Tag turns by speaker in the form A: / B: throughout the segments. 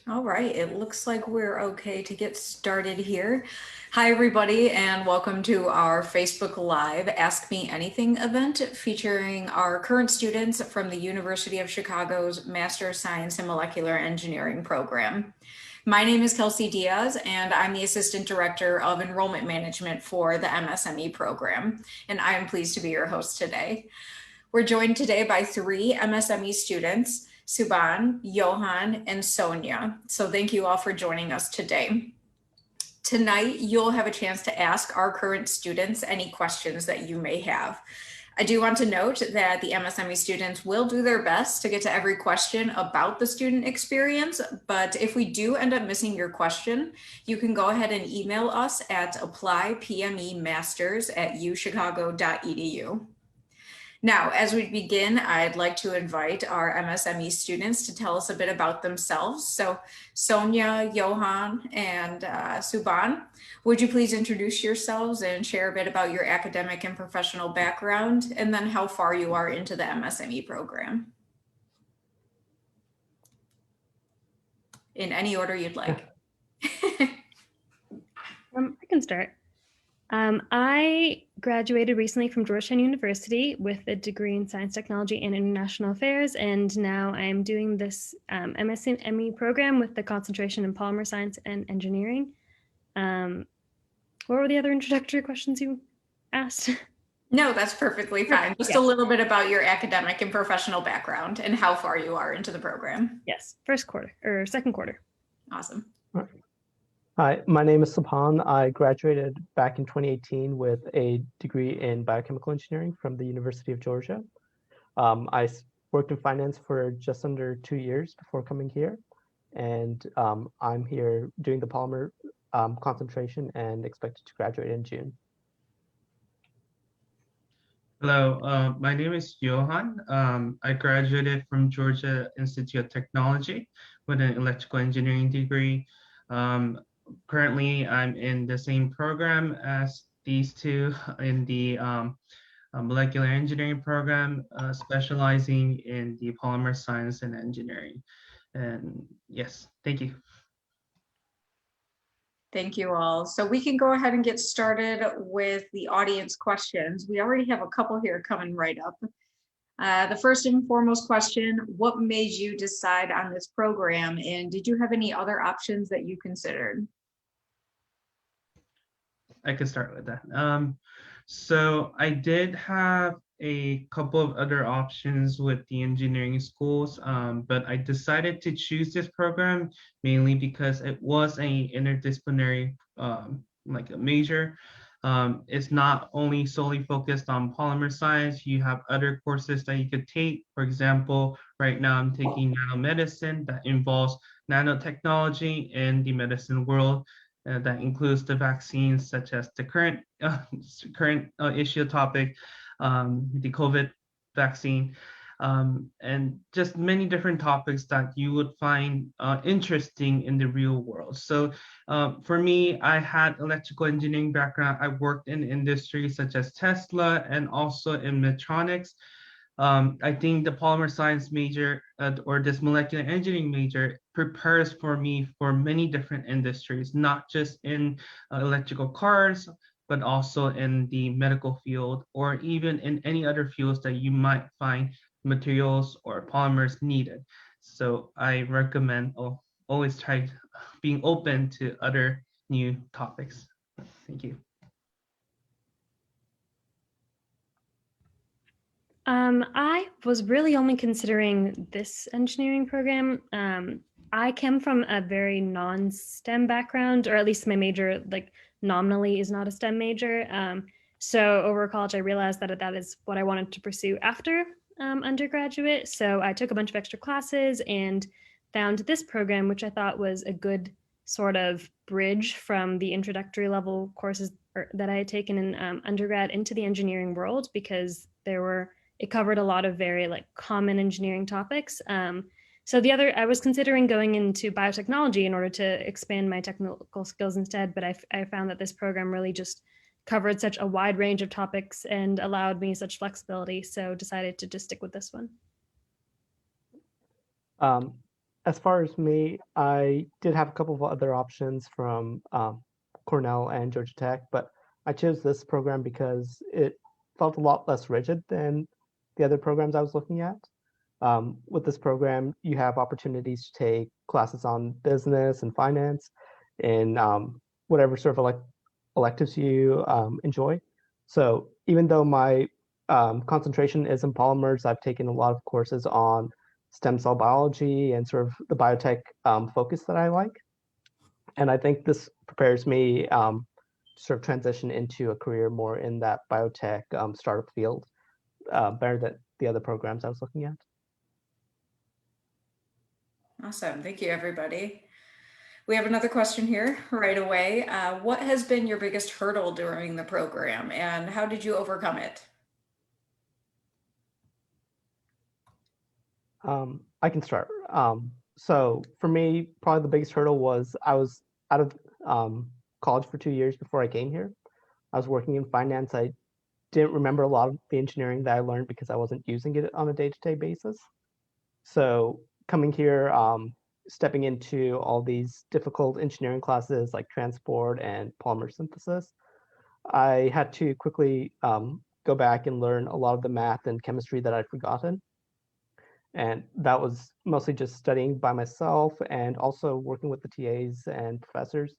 A: All right, it looks like we're okay to get started here. Hi, everybody, and welcome to our Facebook Live Ask Me Anything event featuring our current students from the University of Chicago's Master of Science in Molecular Engineering program. My name is Kelsey Diaz, and I'm the Assistant Director of Enrollment Management for the MSME program, and I am pleased to be your host today. We're joined today by three MSME students, Subhan, Johan, and Sonia. So thank you all for joining us today. Tonight, you'll have a chance to ask our current students any questions that you may have. I do want to note that the MSME students will do their best to get to every question about the student experience, but if we do end up missing your question, you can go ahead and email us at applypmemasters@uchicago.edu. Now, as we begin, I'd like to invite our MSME students to tell us a bit about themselves. So Sonia, Johan, and Subhan, would you please introduce yourselves and share a bit about your academic and professional background, and then how far you are into the MSME program? In any order you'd like.
B: I can start. I graduated recently from Georgetown University with a degree in Science, Technology, and International Affairs, and now I'm doing this MSME program with the concentration in Polymer Science and Engineering. What were the other introductory questions you asked?
A: No, that's perfectly fine. Just a little bit about your academic and professional background and how far you are into the program.
B: Yes, first quarter or second quarter.
A: Awesome.
C: Hi, my name is Subhan. I graduated back in 2018 with a degree in biochemical engineering from the University of Georgia. I worked in finance for just under 2 years before coming here, and I'm here doing the polymer concentration and expected to graduate in June.
D: Hello, my name is Johan. I graduated from Georgia Institute of Technology with an electrical engineering degree. Currently, I'm in the same program as these two in the molecular engineering program, specializing in the polymer science and engineering. And yes, thank you.
A: Thank you all. So we can go ahead and get started with the audience questions. We already have a couple here coming right up. The first and foremost question, what made you decide on this program, and did you have any other options that you considered?
D: I can start with that. So I did have a couple of other options with the engineering schools, but I decided to choose this program mainly because it was a interdisciplinary like a major. It's not only solely focused on polymer science, you have other courses that you could take. For example, right now I'm taking nanomedicine that involves nanotechnology in the medicine world. That includes the vaccines, such as the current issue topic, the COVID vaccine, and just many different topics that you would find interesting in the real world. So for me, I had electrical engineering background. I worked in industries such as Tesla and also in Medtronics. I think the polymer science major or this molecular engineering major prepares for me for many different industries, not just in electrical cars, but also in the medical field or even in any other fields that you might find materials or polymers needed. So I recommend always try being open to other new topics. Thank you.
B: I was really only considering this engineering program. I came from a very non-STEM background, or at least my major, like nominally, is not a STEM major. So over college, I realized that that is what I wanted to pursue after undergraduate. So I took a bunch of extra classes and found this program, which I thought was a good sort of bridge from the introductory level courses that I had taken in undergrad into the engineering world, because it covered a lot of very like common engineering topics. So I was considering going into biotechnology in order to expand my technical skills instead, but I found that this program really just covered such a wide range of topics and allowed me such flexibility. So decided to just stick with this one.
C: as far as me, I did have a couple of other options from Cornell and Georgia Tech, but I chose this program because it felt a lot less rigid than the other programs I was looking at. With this program, you have opportunities to take classes on business and finance and whatever sort of electives you enjoy. So even though my concentration is in polymers, I've taken a lot of courses on stem cell biology and sort of the biotech focus that I like. And I think this prepares me to sort of transition into a career more in that biotech startup field, better than the other programs I was looking at.
A: Awesome. Thank you, everybody. We have another question here right away. What has been your biggest hurdle during the program and how did you overcome it?
C: I can start. So for me, probably the biggest hurdle was I was out of college for 2 years before I came here. I was working in finance. I didn't remember a lot of the engineering that I learned because I wasn't using it on a day-to-day basis. So coming here, stepping into all these difficult engineering classes like transport and polymer synthesis, I had to quickly go back and learn a lot of the math and chemistry that I'd forgotten. And that was mostly just studying by myself and also working with the TAs and professors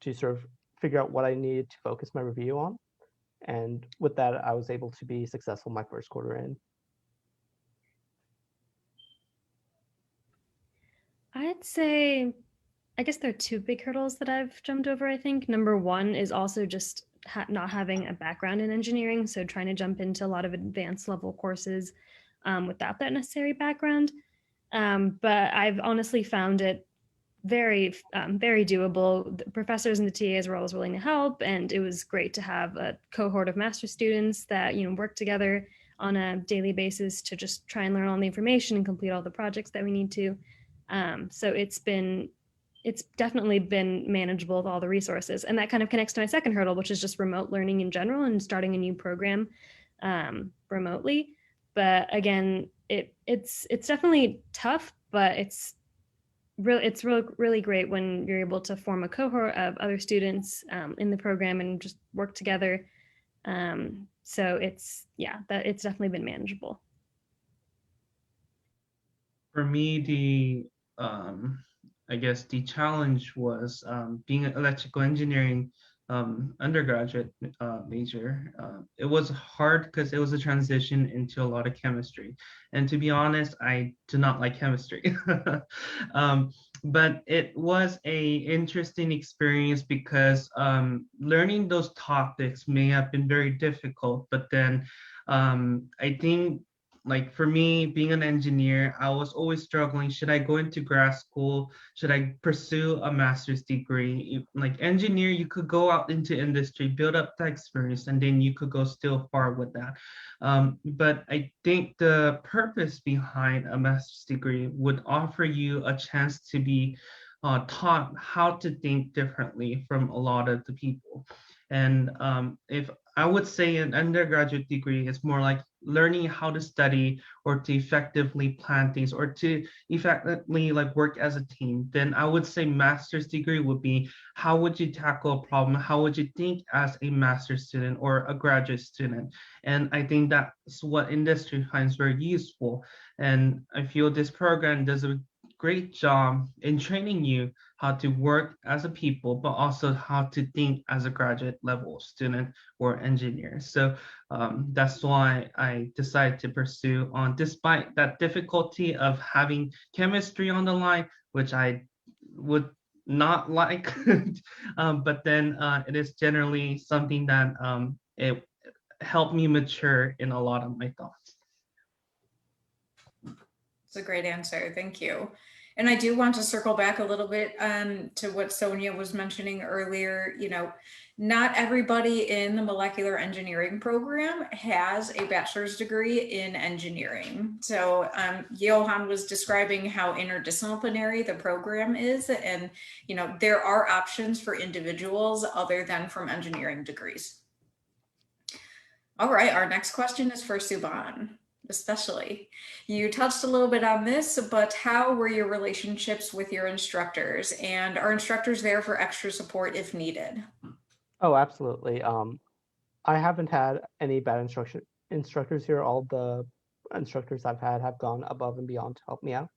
C: to sort of figure out what I needed to focus my review on. And with that, I was able to be successful my first quarter in.
B: I'd say, I guess there are two big hurdles that I've jumped over, I think. Number one is also just not having a background in engineering. So trying to jump into a lot of advanced level courses without that necessary background. But I've honestly found it very doable. The professors and the TAs were always willing to help, and it was great to have a cohort of master students that work together on a daily basis to just try and learn all the information and complete all the projects that we need to. So it's definitely been manageable with all the resources, and that kind of connects to my second hurdle, which is just remote learning in general and starting a new program remotely. But again, it's definitely tough, but it's really great when you're able to form a cohort of other students in the program and just work together. So it's definitely been manageable.
D: For me, I guess the challenge was being an electrical engineering undergraduate major. It was hard because it was a transition into a lot of chemistry. And to be honest, I do not like chemistry. But it was a interesting experience because learning those topics may have been very difficult, but then I think like for me being an engineer, I was always struggling. Should I go into grad school? Should I pursue a master's degree? Like engineer, you could go out into industry, build up that experience, and then you could go still far with that. But I think the purpose behind a master's degree would offer you a chance to be taught how to think differently from a lot of the people. And if I would say an undergraduate degree is more like learning how to study or to effectively plan things or to effectively like work as a team, then I would say master's degree would be how would you tackle a problem? How would you think as a master's student or a graduate student? And I think that's what industry finds very useful. And I feel this program does a great job in training you how to work as a people, but also how to think as a graduate level student or engineer. So that's why I decided to pursue on, despite that difficulty of having chemistry on the line, which I would not like, but then it is generally something that it helped me mature in a lot of my thoughts.
A: It's a great answer. Thank you. And I do want to circle back a little bit to what Sonia was mentioning earlier. Not everybody in the molecular engineering program has a bachelor's degree in engineering. So Johan was describing how interdisciplinary the program is. And, there are options for individuals other than from engineering degrees. All right, our next question is for Subhan. especially. You touched a little bit on this, but how were your relationships with your instructors? And are instructors there for extra support if needed?
C: Oh, absolutely. I haven't had any bad instructors here. All the instructors I've had have gone above and beyond to help me out.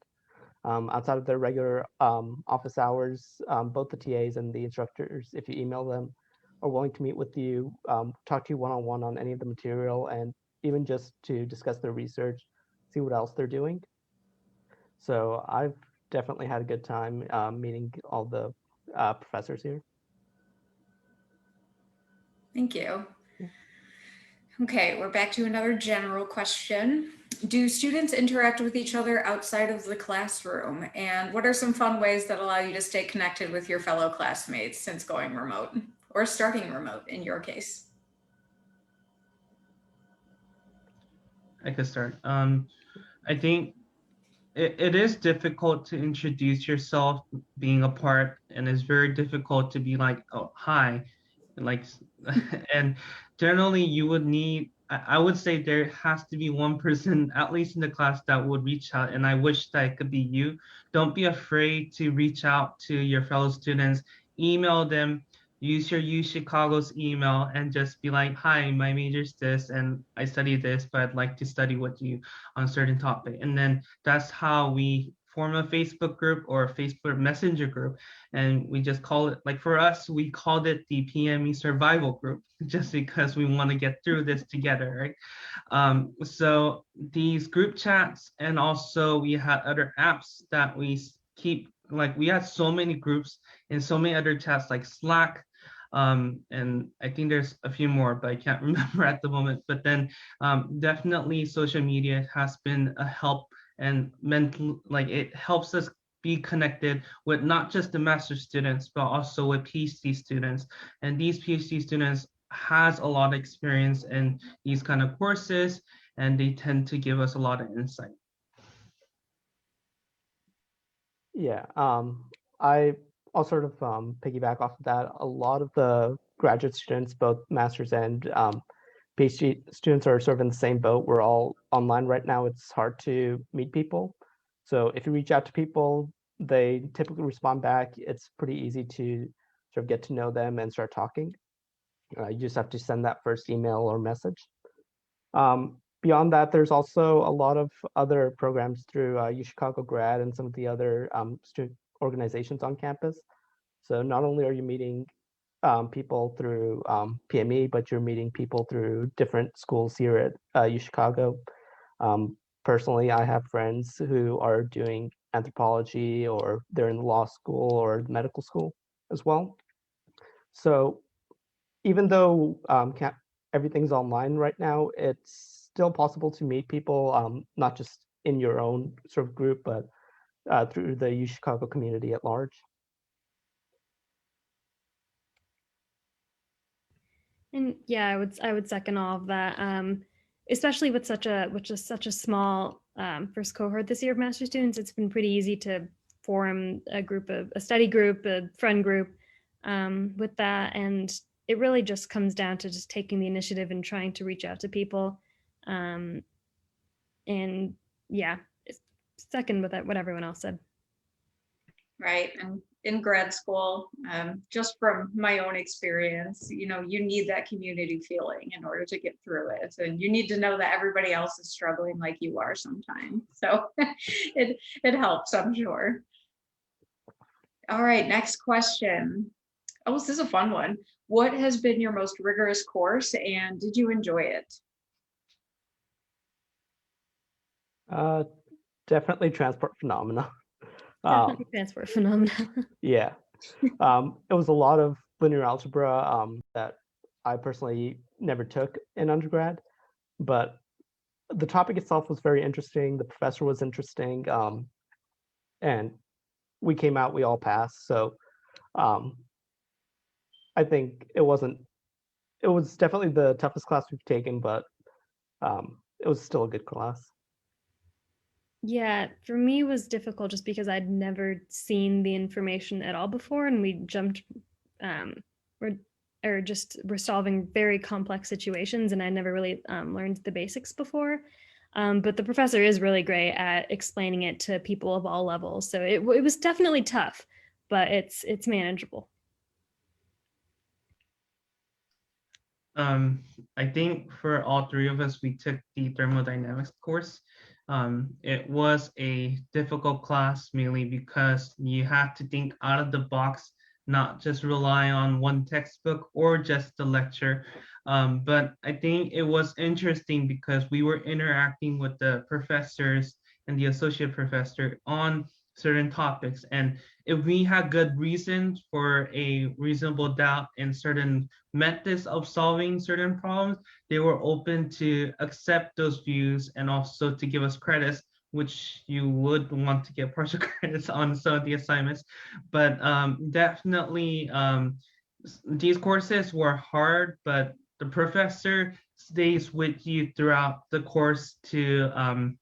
C: Outside of their regular office hours, both the TAs and the instructors, if you email them, are willing to meet with you, talk to you one-on-one on any of the material, and even just to discuss their research, see what else they're doing. So I've definitely had a good time meeting all the professors here.
A: Thank you.
C: Yeah.
A: Okay, we're back to another general question. Do students interact with each other outside of the classroom? And what are some fun ways that allow you to stay connected with your fellow classmates since going remote or starting remote in your case?
D: I could start. I think it is difficult to introduce yourself being a part, and it's very difficult to be like, oh, hi, like, and generally you would need, I would say there has to be one person, at least in the class, that would reach out, and I wish that it could be you. Don't be afraid to reach out to your fellow students, email them, use your UChicago's email, and just be like, hi, my major's this, and I study this, but I'd like to study with you on a certain topic. And then that's how we form a Facebook group or a Facebook Messenger group. And we just call it, like for us, we called it the PME survival group, just because we want to get through this together, right? So these group chats, and also we had other apps that we keep, like we had so many groups and so many other chats like Slack, and I think there's a few more, but I can't remember at the moment. But then definitely social media has been a help, and mental, like it helps us be connected with not just the master students, but also with PhD students. And these PhD students has a lot of experience in these kind of courses, and they tend to give us a lot of insight.
C: Yeah, I'll sort of piggyback off of that. A lot of the graduate students, both masters and PhD students, are sort of in the same boat. We're all online right now. It's hard to meet people. So if you reach out to people, they typically respond back. It's pretty easy to sort of get to know them and start talking. You just have to send that first email or message. Beyond that, there's also a lot of other programs through UChicago Grad and some of the other student organizations on campus. So not only are you meeting people through PME, but you're meeting people through different schools here at UChicago. Personally, I have friends who are doing anthropology, or they're in the law school or medical school as well. So even though everything's online right now, it's still possible to meet people, not just in your own sort of group, but through the UChicago community at large.
B: And yeah, I would second all of that. Especially with such a small first cohort this year of master students, it's been pretty easy to form a study group, a friend group with that, and it really just comes down to just taking the initiative and trying to reach out to people. Um, and yeah, second with what everyone else said.
A: Right. And in grad school, just from my own experience, you need that community feeling in order to get through it. And you need to know that everybody else is struggling like you are sometimes. So it helps, I'm sure. All right, next question. Oh, this is a fun one. What has been your most rigorous course, and did you enjoy it?
C: Definitely transport phenomena.
B: Definitely transport phenomena.
C: Yeah, it was a lot of linear algebra that I personally never took in undergrad, but the topic itself was very interesting. The professor was interesting, and we all passed. So um, I think it was definitely the toughest class we've taken, but it was still a good class.
B: Yeah, for me it was difficult just because I'd never seen the information at all before, and we jumped, um, we're, or just we're solving very complex situations, and I never really learned the basics before. But the professor is really great at explaining it to people of all levels. So it was definitely tough, but it's manageable.
D: I think for all three of us, we took the thermodynamics course. It was a difficult class mainly because you have to think out of the box, not just rely on one textbook or just the lecture. But I think it was interesting because we were interacting with the professors and the associate professor on certain topics. And if we had good reasons for a reasonable doubt in certain methods of solving certain problems, they were open to accept those views and also to give us credits, which you would want to get partial credits on some of the assignments. But definitely, these courses were hard, but the professor stays with you throughout the course to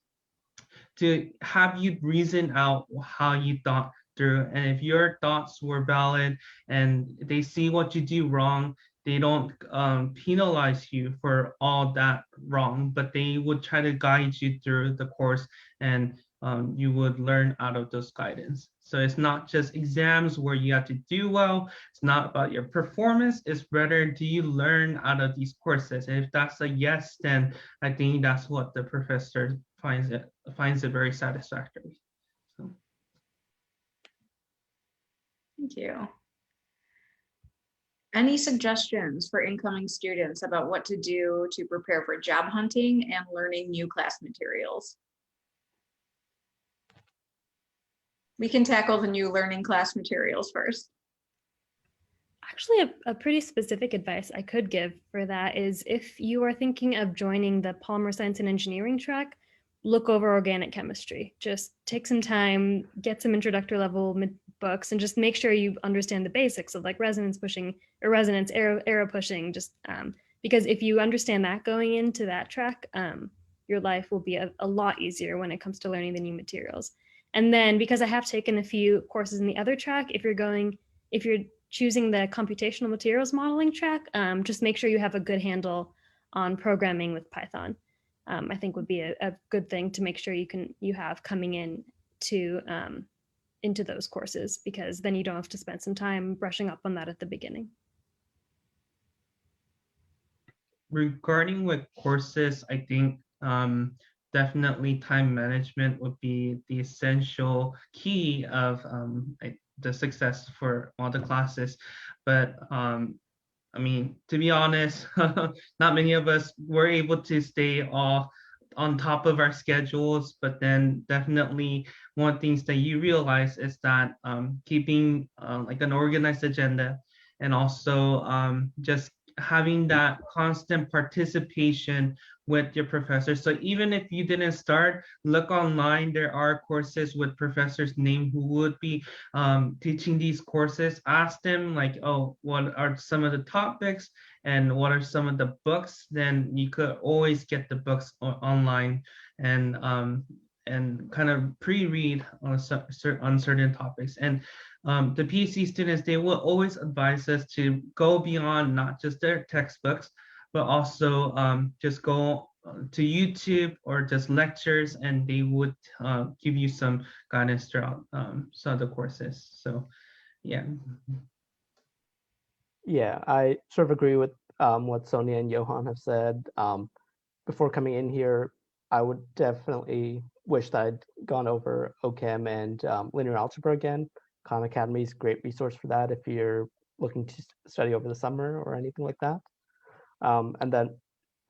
D: have you reason out how you thought through. And if your thoughts were valid and they see what you do wrong, they don't penalize you for all that wrong, but they would try to guide you through the course, and you would learn out of those guidance. So it's not just exams where you have to do well. It's not about your performance. It's rather, do you learn out of these courses? And if that's a yes, then I think that's what the professor finds it very satisfactory. So.
A: Thank you. Any suggestions for incoming students about what to do to prepare for job hunting and learning new class materials? We can tackle the new learning class materials first.
B: Actually, a pretty specific advice I could give for that is if you are thinking of joining the polymer science and engineering track, look over organic chemistry. Just take some time, get some introductory level books, and just make sure you understand the basics of like resonance pushing or resonance, arrow pushing, just because if you understand that going into that track, your life will be a lot easier when it comes to learning the new materials. And then because I have taken a few courses in the other track, if you're choosing the computational materials modeling track, just make sure you have a good handle on programming with Python. I think would be a good thing to make sure you have coming in to into those courses, because then you don't have to spend some time brushing up on that at the beginning.
D: Regarding with courses, I think definitely time management would be the essential key of the success for all the classes. But I mean, to be honest, not many of us were able to stay all on top of our schedules, but then definitely one things that you realize is that keeping like an organized agenda, and also just having that constant participation with your professors. So even if you didn't start, look online. There are courses with professors named who would be teaching these courses. Ask them like, oh, what are some of the topics and what are some of the books? Then you could always get the books online and kind of pre-read on certain topics. And the PC students, they will always advise us to go beyond not just their textbooks, but also just go to YouTube or just lectures, and they would give you some guidance throughout some of the courses. So, yeah.
C: Yeah, I sort of agree with what Sonia and Johan have said. Before coming in here, I would definitely wish that I'd gone over OChem and linear algebra again. Khan Academy is a great resource for that if you're looking to study over the summer or anything like that. And then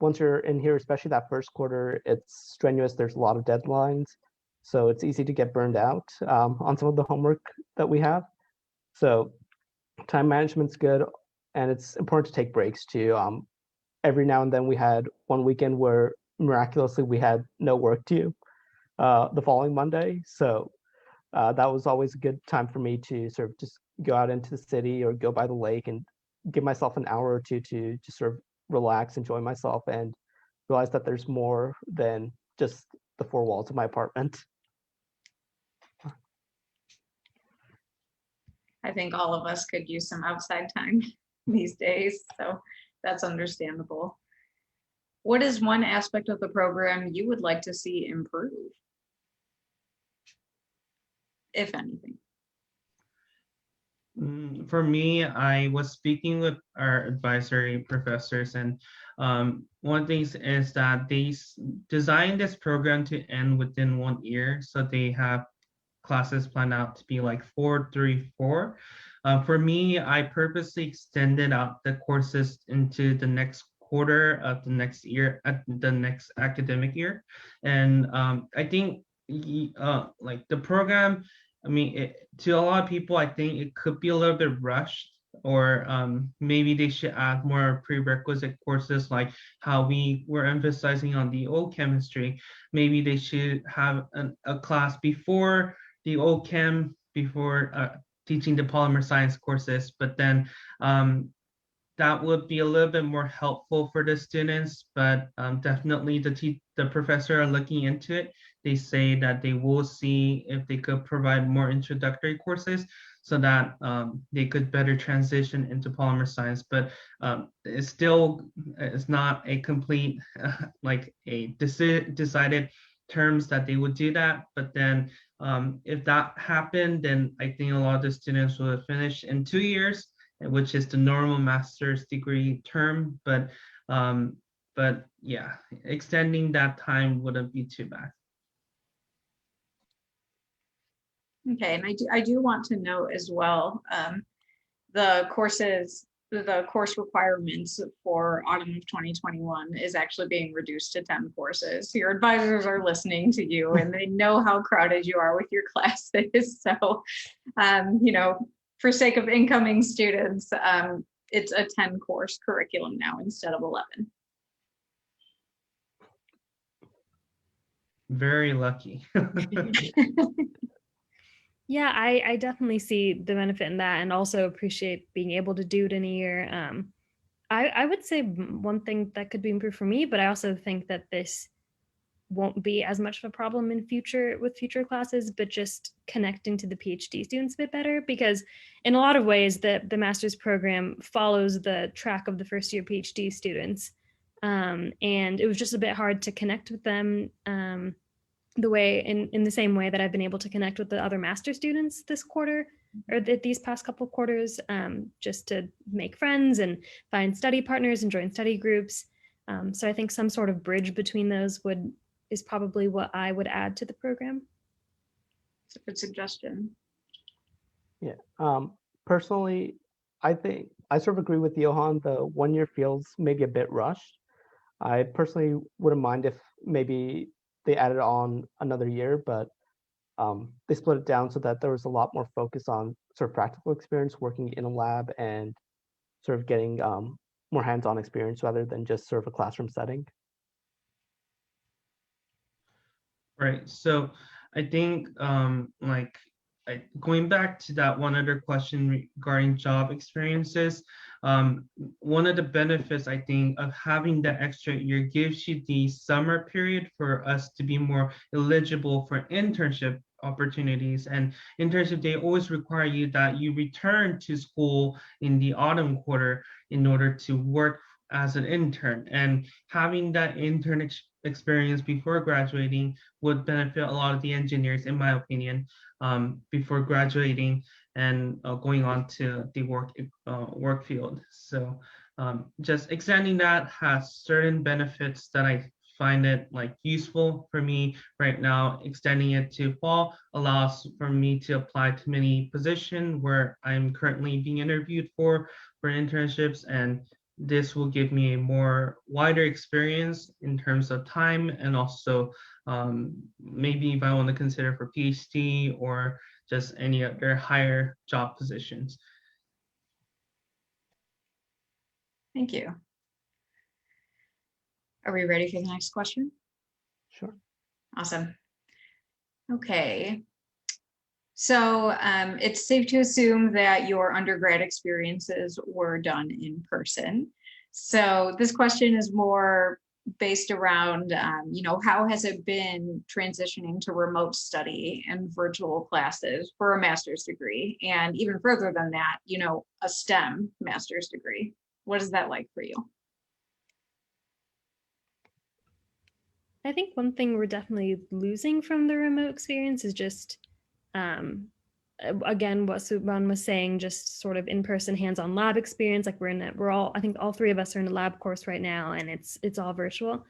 C: once you're in here, especially that first quarter, it's strenuous. There's a lot of deadlines. So it's easy to get burned out on some of the homework that we have. So time management's good, and it's important to take breaks too. Every now and then we had one weekend where miraculously we had no work due the following Monday. So that was always a good time for me to sort of just go out into the city or go by the lake and give myself an hour or two to just sort of relax, enjoy myself, and realize that there's more than just the four walls of my apartment.
A: I think all of us could use some outside time these days, so that's understandable. What is one aspect of the program you would like to see improve, if anything?
D: For me, I was speaking with our advisory professors, and one thing is that they designed this program to end within 1 year. So they have classes planned out to be like 4-3-4. For me, I purposely extended out the courses into the next quarter of the next year, at the next academic year. And I think like the program, I mean, to a lot of people, I think it could be a little bit rushed, or maybe they should add more prerequisite courses like how we were emphasizing on the old chemistry. Maybe they should have a class before the old chem, before teaching the polymer science courses, but then that would be a little bit more helpful for the students, but definitely the professor are looking into it. They say that they will see if they could provide more introductory courses so that they could better transition into polymer science, but it's not a complete, like a decided terms that they would do that. But then if that happened, then I think a lot of the students will finish in 2 years, which is the normal master's degree term. But yeah, extending that time wouldn't be too bad.
A: Okay, and I do want to note as well, the course requirements for autumn of 2021 is actually being reduced to 10 courses. Your advisors are listening to you and they know how crowded you are with your classes. So, for sake of incoming students, it's a 10 course curriculum now instead of 11.
D: Very lucky.
B: Yeah, I definitely see the benefit in that, and also appreciate being able to do it in a year. I would say one thing that could be improved for me, but I also think that this won't be as much of a problem in future classes, but just connecting to the PhD students a bit better, because in a lot of ways the master's program follows the track of the first year PhD students. And it was just a bit hard to connect with them the way in the same way that I've been able to connect with the other master students this quarter, or these past couple quarters, just to make friends and find study partners and join study groups. So I think some sort of bridge between those is probably what I would add to the program.
A: It's a good suggestion.
C: Yeah. Personally, I think I sort of agree with Johan. The 1 year feels maybe a bit rushed. I personally wouldn't mind if maybe they added on another year, but they split it down so that there was a lot more focus on sort of practical experience working in a lab and sort of getting more hands-on experience rather than just sort of a classroom setting.
D: Right. So I think going back to that one other question regarding job experiences, one of the benefits I think of having that extra year gives you the summer period for us to be more eligible for internship opportunities. And internship, they always require you that you return to school in the autumn quarter in order to work as an intern, and having that intern experience before graduating would benefit a lot of the engineers, in my opinion, before graduating and going on to the work field. So just extending that has certain benefits that I find it like useful for me right now. Extending it to fall allows for me to apply to many positions where I'm currently being interviewed for internships, and this will give me a more wider experience in terms of time, and also maybe if I want to consider for PhD or just any other higher job positions.
A: Thank you. Are we ready for the next question?
C: Sure.
A: Awesome. Okay. So it's safe to assume that your undergrad experiences were done in person. So this question is more based around, how has it been transitioning to remote study and virtual classes for a master's degree? And even further than that, a STEM master's degree. What is that like for you?
B: I think one thing we're definitely losing from the remote experience is just, again, what Subhan was saying, just sort of in-person hands-on lab experience. Like we're all, I think all three of us are in a lab course right now, and it's all virtual.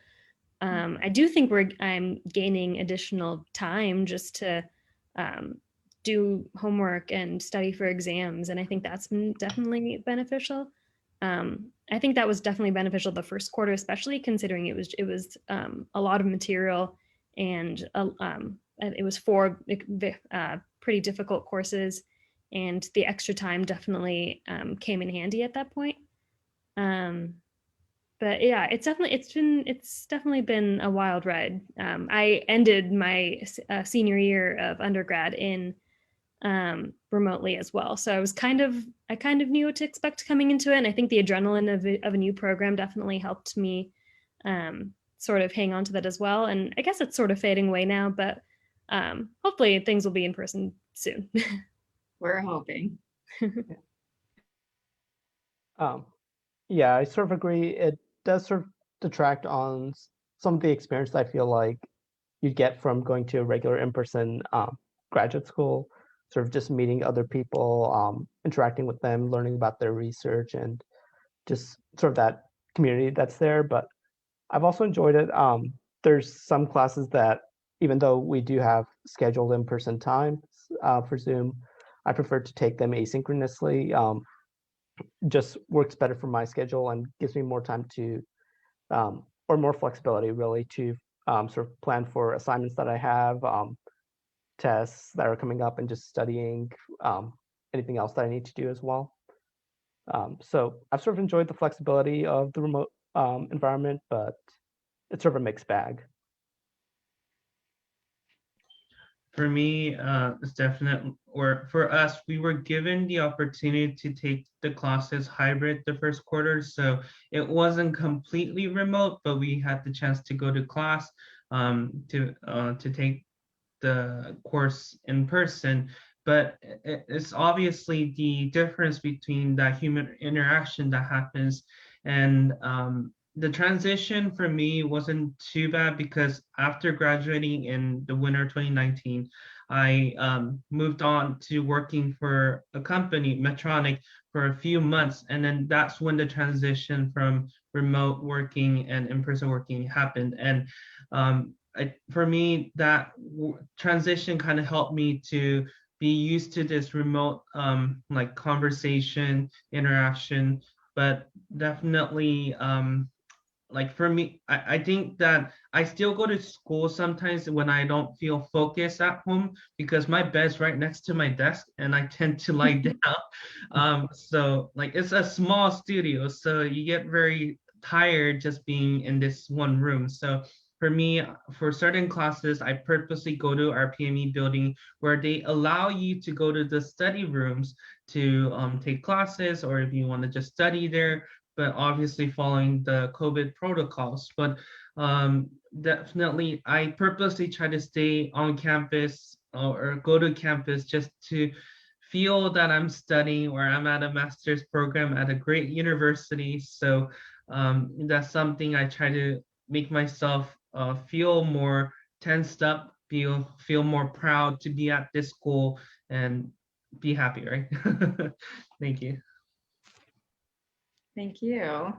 B: I do think I'm gaining additional time just to do homework and study for exams, and I think that's been definitely beneficial. I think that was definitely beneficial the first quarter, especially considering it was a lot of material, and it was four pretty difficult courses, and the extra time definitely came in handy at that point. But yeah, it's definitely been a wild ride. I ended my senior year of undergrad in remotely as well, so I kind of knew what to expect coming into it, and I think the adrenaline of a new program definitely helped me sort of hang on to that as well. And I guess it's sort of fading away now, but hopefully things will be in person soon.
A: We're hoping.
C: Yeah, I sort of agree. It does sort of detract on some of the experience I feel like you get from going to a regular in-person graduate school, sort of just meeting other people, interacting with them, learning about their research, and just sort of that community that's there. But I've also enjoyed it. There's some classes that, even though we do have scheduled in-person times for Zoom, I prefer to take them asynchronously. Just works better for my schedule and gives me more time to, or more flexibility really, to sort of plan for assignments that I have, tests that are coming up, and just studying anything else that I need to do as well. So I've sort of enjoyed the flexibility of the remote environment, but it's sort of a mixed bag.
D: For me, it's definitely, or for us, we were given the opportunity to take the classes hybrid the first quarter. So it wasn't completely remote, but we had the chance to go to class to take the course in person. But it's obviously the difference between that human interaction that happens, and the transition for me wasn't too bad, because after graduating in the winter 2019, I moved on to working for a company, Medtronic, for a few months. And then that's when the transition from remote working and in-person working happened. And for me, that transition kind of helped me to be used to this remote like conversation interaction. But definitely like for me, I think that I still go to school sometimes when I don't feel focused at home, because my bed's right next to my desk and I tend to lie down. So like it's a small studio, so you get very tired just being in this one room. So for me, for certain classes, I purposely go to our PME building, where they allow you to go to the study rooms to take classes, or if you want to just study there, but obviously following the COVID protocols. But definitely, I purposely try to stay on campus, or go to campus, just to feel that I'm studying, or I'm at a master's program at a great university. So that's something I try to make myself feel more tensed up, feel more proud to be at this school, and be happy, right? Thank you.
A: Thank you.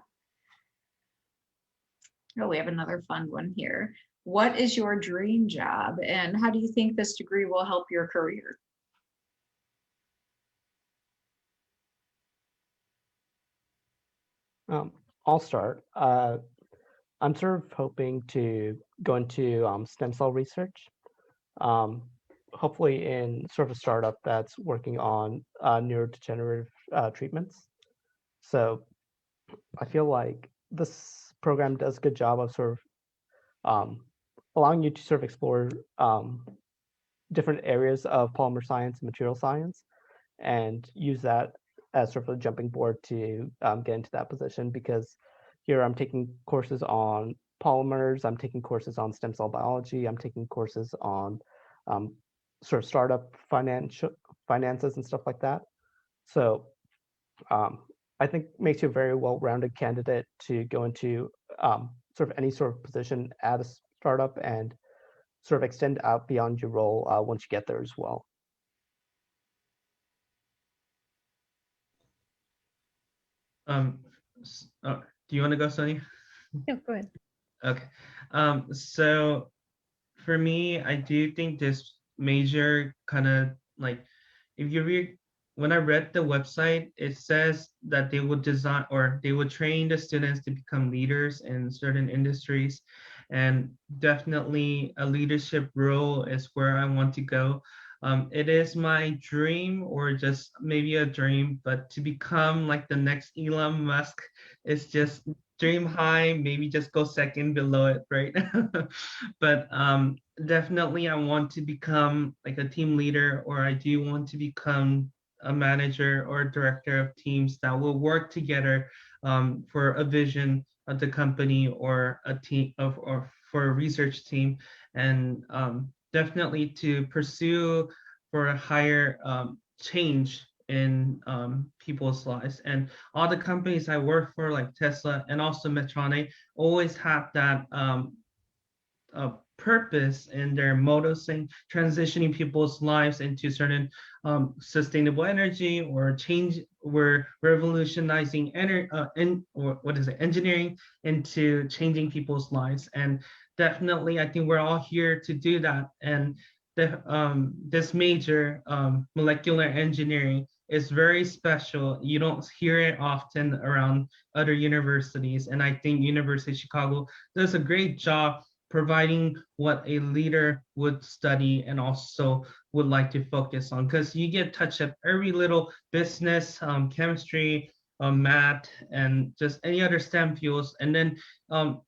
A: Oh, we have another fun one here. What is your dream job, and how do you think this degree will help your career?
C: I'll start. I'm sort of hoping to go into stem cell research, hopefully in sort of a startup that's working on neurodegenerative treatments. So I feel like this program does a good job of sort of allowing you to sort of explore different areas of polymer science and material science, and use that as sort of a jumping board to get into that position. Because here I'm taking courses on polymers, I'm taking courses on stem cell biology, I'm taking courses on sort of startup finances and stuff like that. So I think makes you a very well-rounded candidate to go into sort of any sort of position at a startup and sort of extend out beyond your role once you get there as well.
D: Do you want to go, Sonia?
B: Yeah, go ahead.
D: Okay. So for me, I do think this major kind of like, if you read, when I read the website, it says that they would design or they would train the students to become leaders in certain industries. And definitely a leadership role is where I want to go. It is my dream, or just maybe a dream, but to become like the next Elon Musk is just dream high, maybe just go second below it, right? But definitely I want to become like a team leader, or I do want to become a manager or a director of teams that will work together for a vision of the company, or a team of, or for a research team, and definitely to pursue for a higher change in people's lives. And all the companies I work for, like Tesla and also Medtronic, always have that purpose in their motto, saying transitioning people's lives into certain sustainable energy, or change. We're revolutionizing engineering into changing people's lives. And definitely, I think we're all here to do that. And this major, molecular engineering, is very special. You don't hear it often around other universities, and I think University of Chicago does a great job providing what a leader would study and also would like to focus on, because you get touch of every little business, chemistry, math, and just any other STEM fields. And then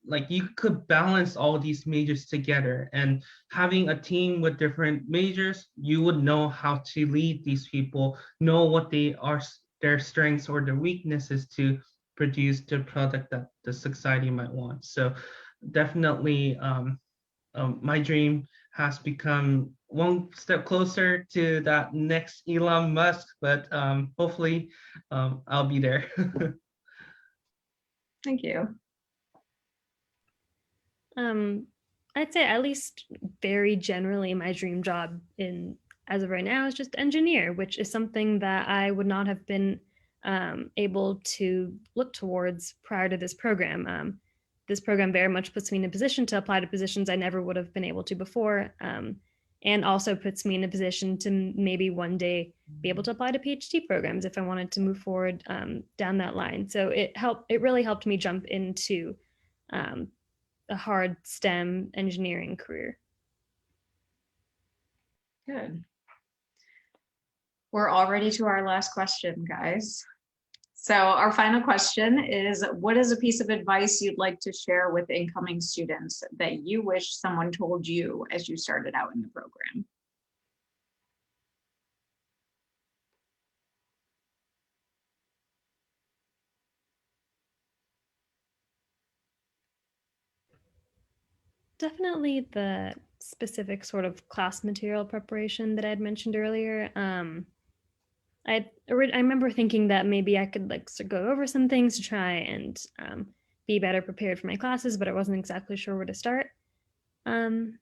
D: like you could balance all these majors together, and having a team with different majors, you would know how to lead these people, know what they are, their strengths or their weaknesses, to produce the product that the society might want. So definitely my dream has become one step closer to that next Elon Musk, but hopefully I'll be there.
A: Thank you.
B: I'd say at least very generally my dream job in as of right now is just engineer, which is something that I would not have been able to look towards prior to this program. This program very much puts me in a position to apply to positions I never would have been able to before, and also puts me in a position to maybe one day be able to apply to PhD programs if I wanted to move forward down that line. So it really helped me jump into a hard STEM engineering career.
A: Good. We're already to our last question, guys. So our final question is, what is a piece of advice you'd like to share with incoming students that you wish someone told you as you started out in the program?
B: Definitely the specific sort of class material preparation that I had mentioned earlier. I remember thinking that maybe I could like go over some things to try and be better prepared for my classes, but I wasn't exactly sure where to start. And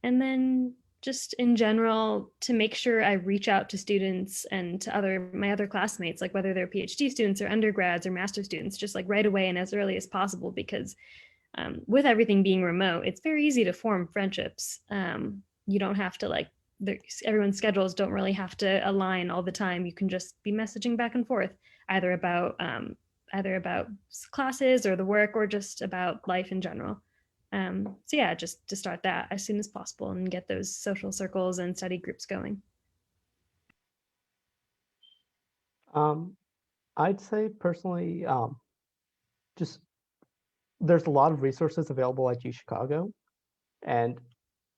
B: then just in general, to make sure I reach out to students and to my other classmates, like whether they're PhD students or undergrads or master students, just like right away and as early as possible, because with everything being remote, it's very easy to form friendships. You don't have to everyone's schedules don't really have to align all the time. You can just be messaging back and forth, either about classes or the work, or just about life in general. So yeah, just to start that as soon as possible and get those social circles and study groups going.
C: I'd say personally, just there's a lot of resources available at UChicago, and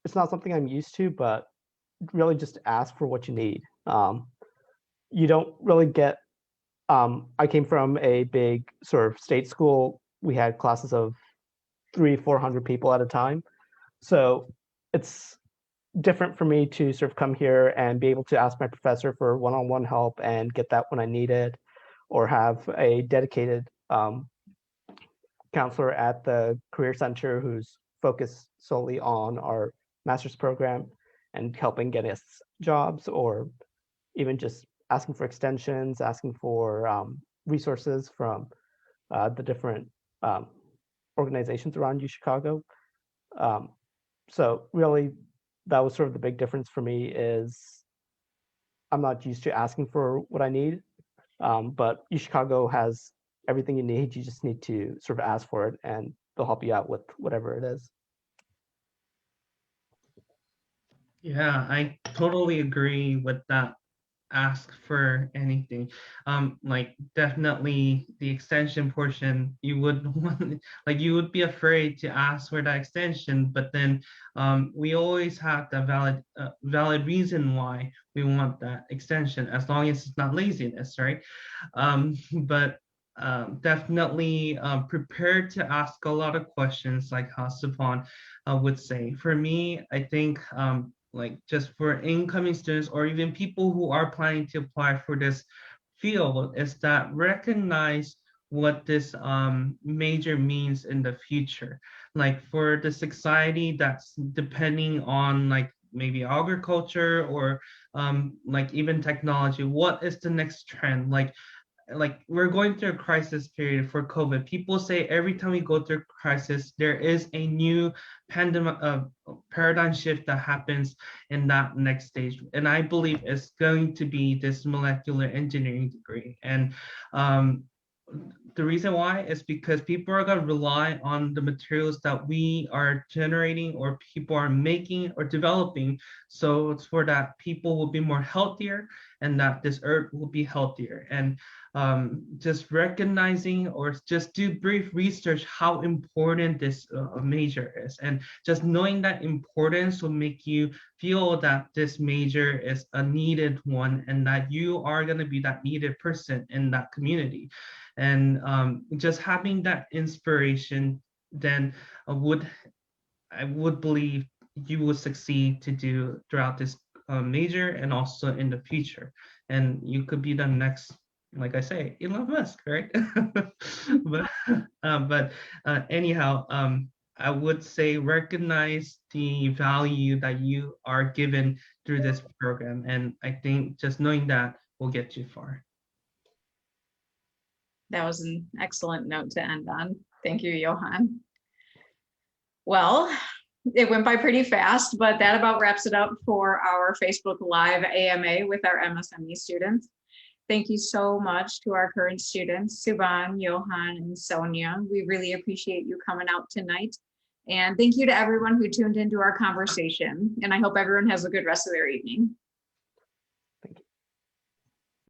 C: it's not something I'm used to, but really just ask for what you need. You don't really get, I came from a big sort of state school. We had classes of 300-400 people at a time. So it's different for me to sort of come here and be able to ask my professor for one-on-one help and get that when I need it, or have a dedicated counselor at the Career Center who's focus solely on our master's program and helping get us jobs, or even just asking for extensions, asking for resources from the different organizations around UChicago. So really, that was sort of the big difference for me, is I'm not used to asking for what I need, but UChicago has everything you need. You just need to sort of ask for it, and they'll help you out with whatever it is.
D: Yeah, I totally agree with that. Ask for anything. Like definitely the extension portion, you would want, like you would be afraid to ask for that extension, but then we always have the valid reason why we want that extension, as long as it's not laziness, right? But definitely prepared to ask a lot of questions, like how Supon would say. For me, I think like just for incoming students or even people who are planning to apply for this field, is that recognize what this major means in the future. Like for the society that's depending on like maybe agriculture or like even technology, what is the next trend? Like we're going through a crisis period for COVID. People say every time we go through crisis, there is a new pandemic paradigm shift that happens in that next stage. And I believe it's going to be this molecular engineering degree. And the reason why is because people are going to rely on the materials that we are generating or people are making or developing. So it's for that people will be more healthier and that this earth will be healthier. And just recognizing or just do brief research how important this major is, and just knowing that importance will make you feel that this major is a needed one and that you are going to be that needed person in that community. And just having that inspiration, then I would believe you would succeed to do throughout this major and also in the future. And you could be the next, like I say, Elon Musk, right? But anyhow, I would say recognize the value that you are given through this program. And I think just knowing that will get you far.
A: That was an excellent note to end on. Thank you, Johan. Well, it went by pretty fast, but that about wraps it up for our Facebook Live AMA with our MSME students. Thank you so much to our current students, Subhan, Johan, and Sonia. We really appreciate you coming out tonight. And thank you to everyone who tuned into our conversation. And I hope everyone has a good rest of their evening.